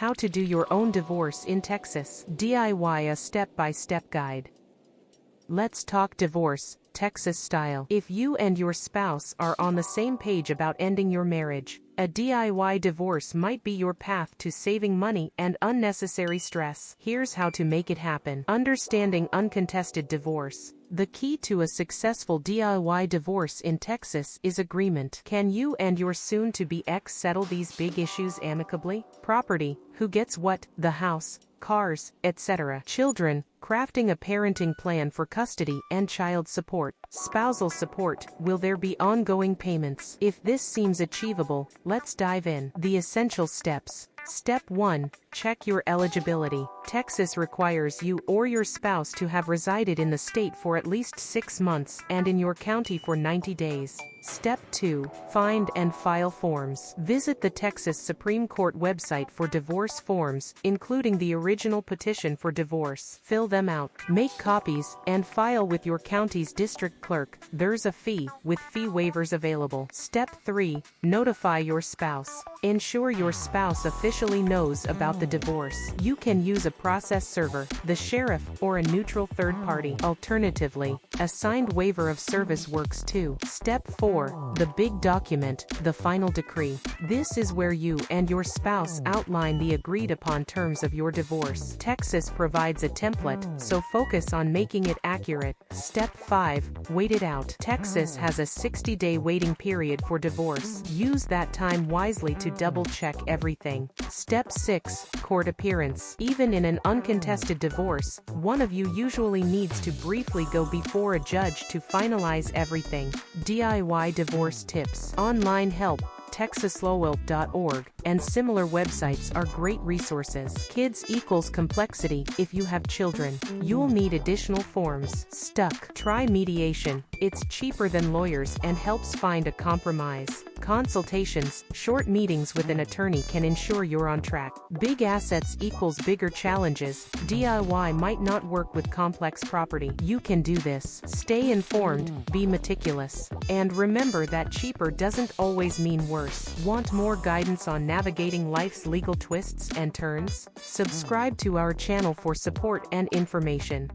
How to do your own divorce in Texas. DIY a step-by-step guide. Let's talk divorce, Texas style. If you and your spouse are on the same page about ending your marriage, a DIY divorce might be your path to saving money and unnecessary stress. Here's how to make it happen. Understanding uncontested divorce. The key to a successful DIY divorce in Texas is agreement. Can you and your soon-to-be ex settle these big issues amicably? Property, who gets what, the house, cars, etc. Children, crafting a parenting plan for custody and child support. Spousal support, will there be ongoing payments? If this seems achievable, let's dive in. The essential steps. Step 1. Check your eligibility. Texas requires you or your spouse to have resided in the state for at least 6 months and in your county for 90 days. Step 2. Find and file forms. Visit the Texas Supreme Court website for divorce forms, including the original petition for divorce. Fill them out. Make copies and file with your county's district clerk. There's a fee, with fee waivers available. Step 3. Notify your spouse. Ensure your spouse officially knows about the divorce. You can use a process server, the sheriff, or a neutral third party. Alternatively, a signed waiver of service works too. Step 4. The big document, the final decree. This is where you and your spouse outline the agreed upon terms of your divorce. Texas provides a template, so focus on making it accurate. Step 5. Wait it out. Texas has a 60-day waiting period for divorce. Use that time wisely to double-check everything. Step 6. Court appearance. Even in an uncontested divorce, one of you usually needs to briefly go before a judge to finalize everything. DIY divorce tips. Online help, texaslowell.org, and similar websites are great resources. Kids equals complexity. If you have children, you'll need additional forms. Stuck. Try mediation. It's cheaper than lawyers and helps find a compromise. Consultations. Short meetings with an attorney can ensure you're on track. Big assets equals bigger challenges. DIY might not work with complex property. You can do this. Stay informed, be meticulous, and remember that cheaper doesn't always mean worse. Want more guidance on navigating life's legal twists and turns? Subscribe to our channel for support and information.